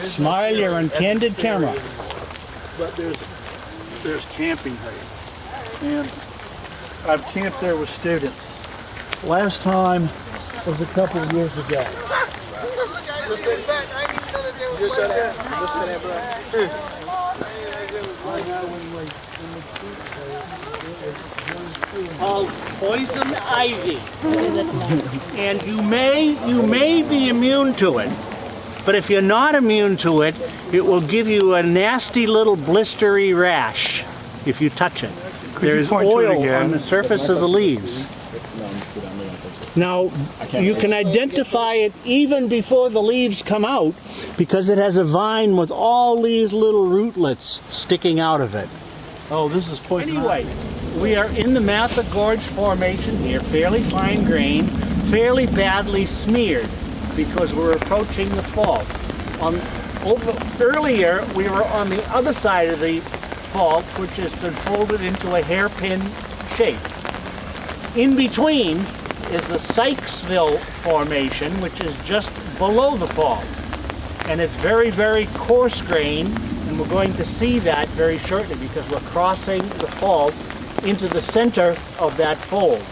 Smile, you're on candid camera. But there's camping here, and I've camped there with students. Last time was a couple of years ago. Called poison ivy, and you may be immune to it, but if you're not immune to it, it will give you a nasty little blistery rash if you touch it. There's oil on the surface of the leaves. Now, you can identify it even before the leaves come out because it has a vine with all these little rootlets sticking out of it. Oh, this is poison. Anyway, we are in the Mather Gorge Formation here, fairly fine grained, fairly badly smeared because we're approaching the fault. Earlier, we were on the other side of the fault, which has been folded into a hairpin shape. In between is the Sykesville Formation, which is just below the fault. And it's very, very coarse grained, and we're going to see that very shortly because we're crossing the fault into the center of that fold.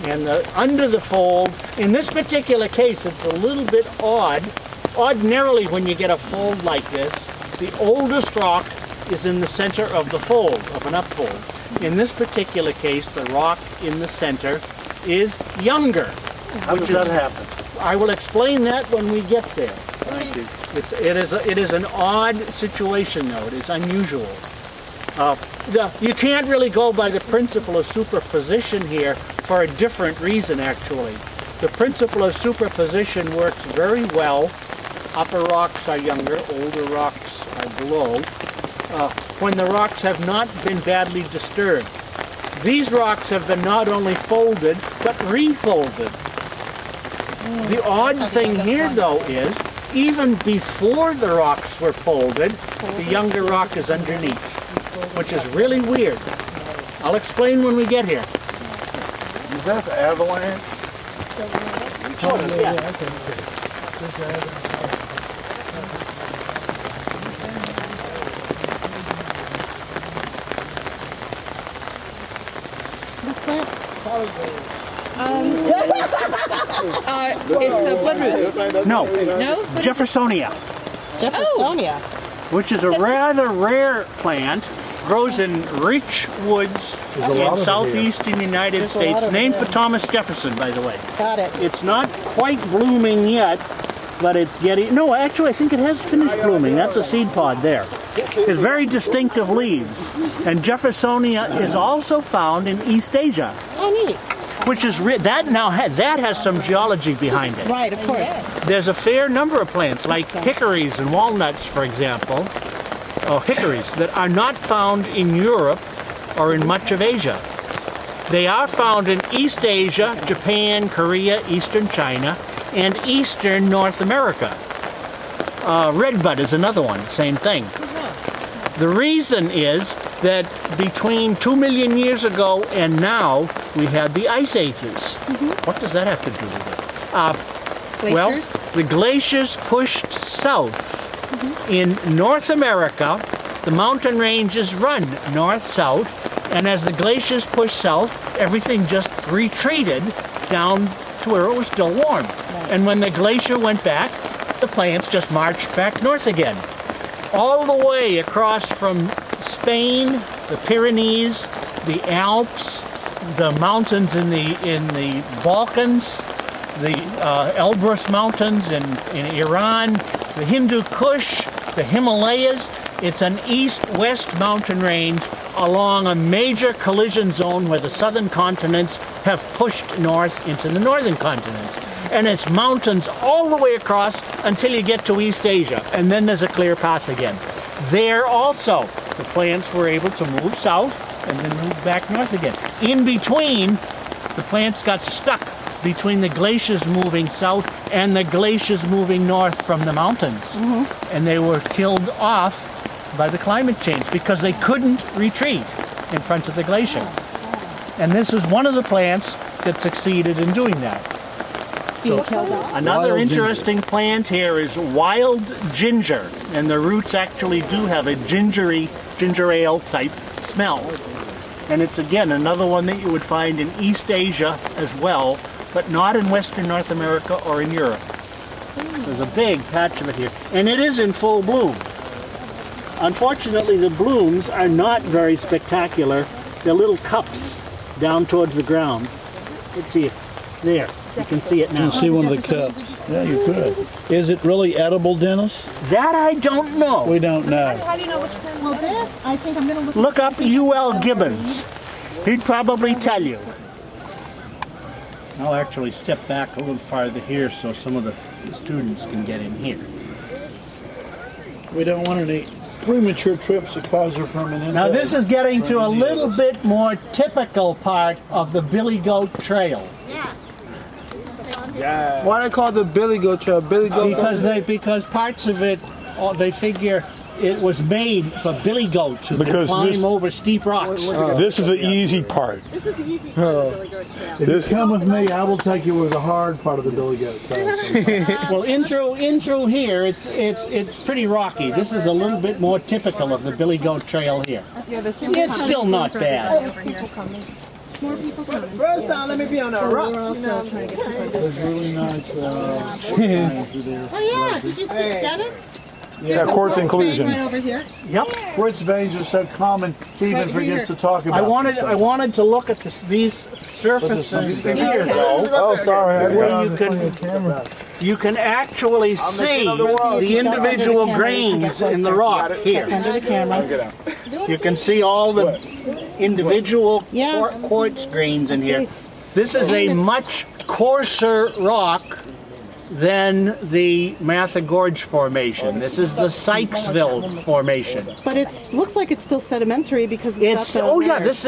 And under the fold, in this particular case, it's a little bit odd. Ordinarily, when you get a fold like this, the oldest rock is in the center of the fold, of an upfold. In this particular case, the rock in the center is younger. How does that happen? I will explain that when we get there. Thank you. It is an odd situation, though. It is unusual. You can't really go by the principle of superposition here for a different reason, actually. The principle of superposition works very well. Upper rocks are younger, older rocks are below. When the rocks have not been badly disturbed. These rocks have been not only folded, but refolded. The odd thing here, though, is even before the rocks were folded, the younger rock is underneath, which is really weird. I'll explain when we get here. Is that the avalanche? Sort of, yeah. It's bloodroot. No. No? Jeffersonia. Jeffersonia. Which is a rather rare plant, grows in rich woods in southeastern United States, named for Thomas Jefferson, by the way. Got it. It's not quite blooming yet, but it's getting, no, actually I think it has finished blooming. That's a seed pod there. It's very distinctive leaves. And Jeffersonia is also found in East Asia. Oh, neat. Which is, that has some geology behind it. Right, of course. There's a fair number of plants, like hickories and walnuts, for example, hickories, that are not found in Europe or in much of Asia. They are found in East Asia, Japan, Korea, Eastern China, and Eastern North America. Redbud is another one, same thing. The reason is that between 2 million years ago and now, we had the ice ages. What does that have to do with it? Glaciers? Well, the glaciers pushed south. In North America, the mountain ranges run north-south, and as the glaciers pushed south, everything just retreated down to where it was still warm. And when the glacier went back, the plants just marched back north again. All the way across from Spain, the Pyrenees, the Alps, the mountains in the Balkans, the Elbrus Mountains in Iran, the Hindu Kush, the Himalayas. It's an east-west mountain range along a major collision zone where the southern continents have pushed north into the northern continents. And it's mountains all the way across until you get to East Asia, and then there's a clear path again. There also, the plants were able to move south and then move back north again. In between, the plants got stuck between the glaciers moving south and the glaciers moving north from the mountains. And they were killed off by the climate change because they couldn't retreat in front of the glacier. And this is one of the plants that succeeded in doing that. Being killed off. Another Wild ginger. interesting plant here is wild ginger, and the roots actually do have a ginger ale type smell. And it's again another one that you would find in East Asia as well, but not in Western North America or in Europe. There's a big patch of it here, and it is in full bloom. Unfortunately, the blooms are not very spectacular. They're little cups down towards the ground. Let's see it. There. You can see it now. See one of the cups. Yeah, you could. Is it really edible, Dennis? That I don't know. We don't know. How do you know which one? Well, this, I think I'm going to look. Look up U.L. Gibbons. He'd probably tell you. I'll actually step back a little farther here so some of the students can get in here. We don't want any premature trips that cause her permanent. Now this is getting to a little bit more typical part of the Billy Goat Trail. Why they call it the Billy Goat Trail? Billy Goat Because parts of it, they figure it was made for billy goats who could Because climb this- over steep rocks. This is the easy part. This is the easy part of the Billy Goat Trail. If you come with me, I will take you where the hard part of the Billy Goat Trail. Well, in through here, it's pretty rocky. This is a little bit more typical of the Billy Goat Trail here. It's still not bad. More people coming. First time, let me be on a rock. We're also trying to get this one. Really nice. Oh yeah, did you see Dennis? Yeah, quartz inclusion. Right over here. Yep. Quartz veins are so common, he even Right forgets here. to talk about I wanted to look at these surfaces here, though, Oh, sorry. where you can actually see the individual grains in the rock here. Under the camera. You can see all the individual Yeah. quartz grains in here. see. This is a much coarser rock than the Mather Gorge Formation. This is the Sykesville Formation. But it looks like it's still sedimentary because it's got the layers.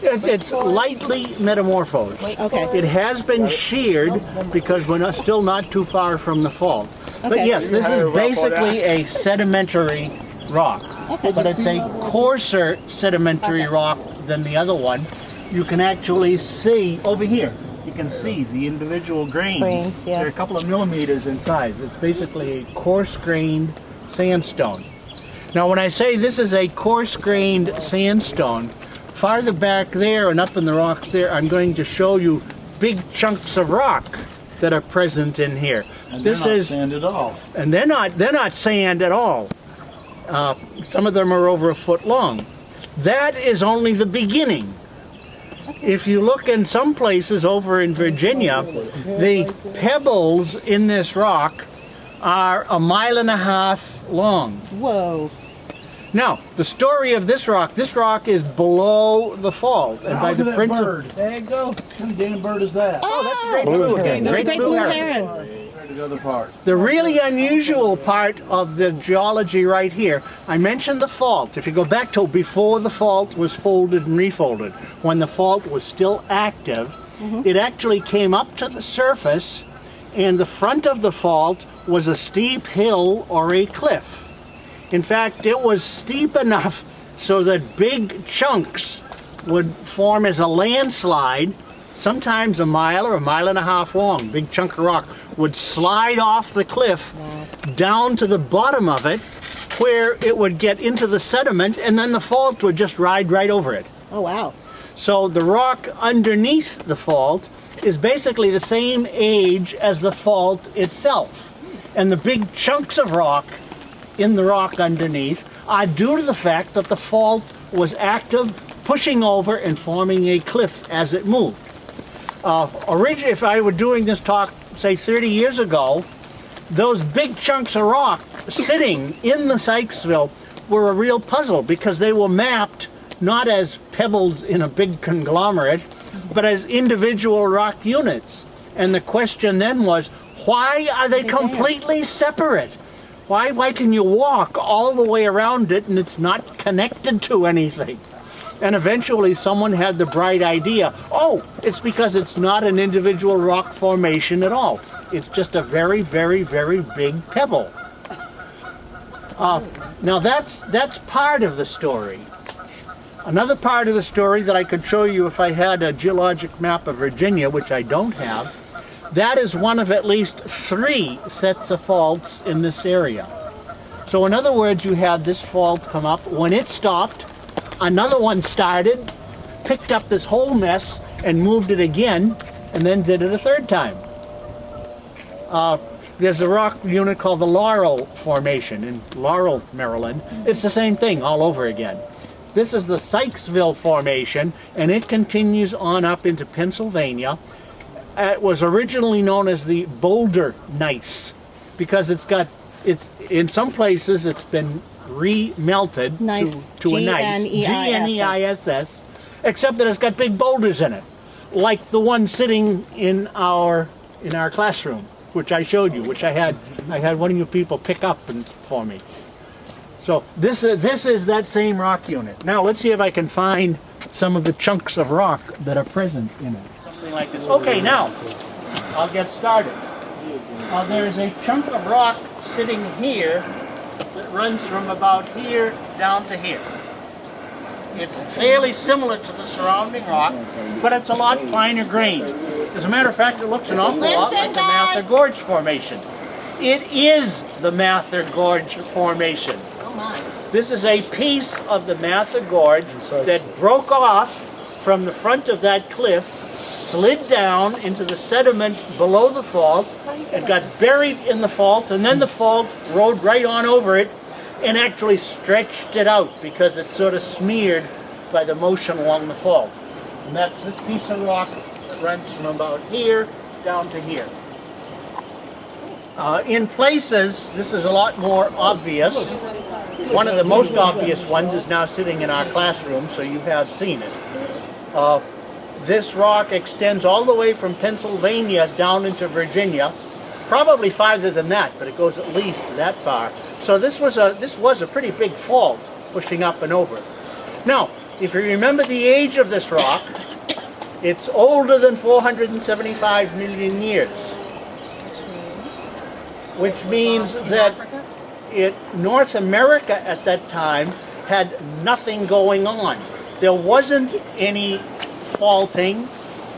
It's lightly metamorphosed. Okay. It has been sheared because we're still not too far from the fault. But Okay. yes, this is basically a sedimentary rock. But it's a coarser sedimentary rock than the other one. You can actually see over here. You can see the individual grains. Grains, yeah. They're a couple of millimeters in size. It's basically a coarse-grained sandstone. Now, when I say this is a coarse-grained sandstone, farther back there and up in the rocks there, I'm going to show you big chunks of rock that are present in here. And This they're not is, sand at all. and they're not sand at all. Some of them are over a foot long. That is only the beginning. If you look in some places over in Virginia, the pebbles in this rock are 1.5 miles long. Whoa. Now, the story of this rock is below the fault. And by Look at the that principle. bird. There you go. What kind of damn bird is that? Blue That's a Great great blue blue heron. heron. The other part. The really unusual part of the geology right here, I mentioned the fault. If you go back to before the fault was folded and refolded, when the fault was still active, it actually came up to the surface, and the front of the fault was a steep hill or a cliff. In fact, it was steep enough so that big chunks would form as a landslide, sometimes 1 mile or 1.5 miles long. Big chunk of rock would slide off the cliff down to the bottom of it, where it would get into the sediment, and then the fault would just ride right over it. Oh wow. So the rock underneath the fault is basically the same age as the fault itself. And the big chunks of rock in the rock underneath are due to the fact that the fault was active, pushing over and forming a cliff as it moved. Originally, if I were doing this talk, say 30 years ago, those big chunks of rock sitting in the Sykesville were a real puzzle because they were mapped not as pebbles in a big conglomerate, but as individual rock units. And the question then was, why are they completely separate? Why can you walk all the way around it and it's not connected to anything? And eventually someone had the bright idea, oh, it's because it's not an individual rock formation at all. It's just a very, very, very big pebble. Now that's part of the story. Another part of the story that I could show you if I had a geologic map of Virginia, which I don't have, That is one of at least 3 sets of faults in this area. So in other words, you had this fault come up. When it stopped, another one started, picked up this whole mess and moved it again, and then did it a 3rd time. There's a rock unit called the Laurel Formation in Laurel, Maryland. It's the same thing all over again. This is the Sykesville Formation, and it continues on up into Pennsylvania. It was originally known as the Boulder Gneiss because it's in some places it's been remelted to a gneiss, G-N-E-I-S-S, except that it's got big boulders in it, like the one sitting in our classroom, which I showed you, which I had one of you people pick up for me. So this is that same rock unit. Now let's see if I can find some of the chunks of rock that are present in it. Something like this. Okay, now I'll get started. There's a chunk of rock sitting here that runs from about here down to here. It's fairly similar to the surrounding rock, but it's a lot finer grained. As a matter of fact, it looks an awful lot like the Mather Gorge Formation. It is the Mather Gorge Formation. This is a piece of the Mather Gorge that broke off from the front of that cliff, slid down into the sediment below the fault, and got buried in the fault, and then the fault rode right on over it and actually stretched it out because it's sort of smeared by the motion along the fault. And that's this piece of rock that runs from about here down to here. In places, this is a lot more obvious. One of the most obvious ones is now sitting in our classroom, so you have seen it. This rock extends all the way from Pennsylvania down into Virginia, probably farther than that, but it goes at least that far. So this was a pretty big fault pushing up and over. Now, if you remember the age of this rock, it's older than 475 million years, which means that North America at that time had nothing going on. There wasn't any faulting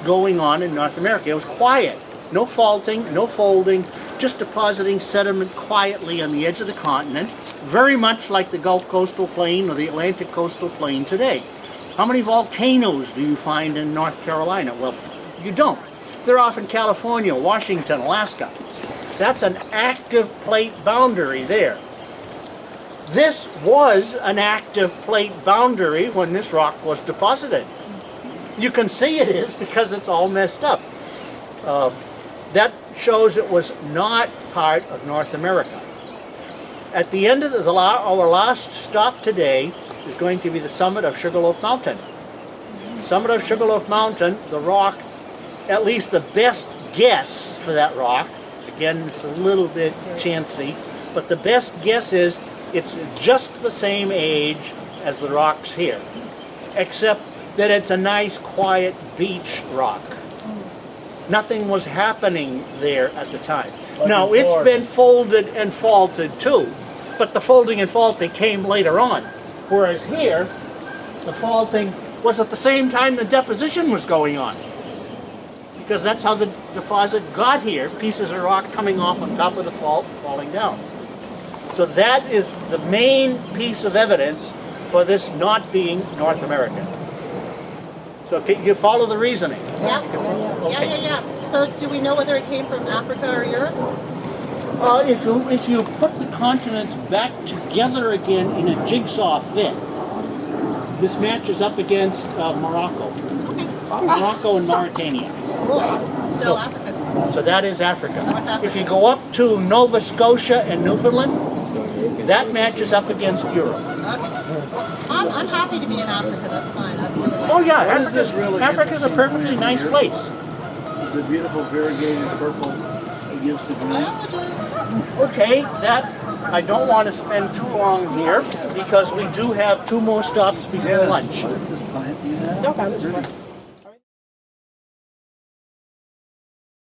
going on in North America. It was quiet. No faulting, no folding, just depositing sediment quietly on the edge of the continent, very much like the Gulf Coastal Plain or the Atlantic Coastal Plain today. How many volcanoes do you find in North Carolina? Well, you don't. They're off in California, Washington, Alaska. That's an active plate boundary there. This was an active plate boundary when this rock was deposited. You can see it is because it's all messed up. That shows it was not part of North America. At the end of our last stop today is going to be the summit of Sugarloaf Mountain. Summit of Sugarloaf Mountain, the rock, at least the best guess for that rock, again it's a little bit chancy, but the best guess is it's just the same age as the rocks here, except that it's a nice quiet beach rock. Nothing was happening there at the time. Now, it's been folded and faulted too, but the folding and faulting came later on. Whereas here, the faulting was at the same time the deposition was going on. Because that's how the deposit got here, pieces of rock coming off on top of the fault and falling down. So that is the main piece of evidence for this not being North American. So you follow the reasoning? Yeah. Okay. Yeah. So do we know whether it came from Africa or Europe? If you put the continents back together again in a jigsaw fit, this matches up against Morocco. Okay. Morocco and Mauritania. Cool. So Africa. So that is Africa. North Africa. If you go up to Nova Scotia and Newfoundland, that matches up against Europe. Okay. I'm happy to be in Africa. That's fine. I'd really like Oh yeah, Africa's a perfectly nice place. The beautiful variegated purple against the green. biologists. Okay, that I don't want to spend too long here because we do have 2 more stops before lunch. This plant, you know? Okay.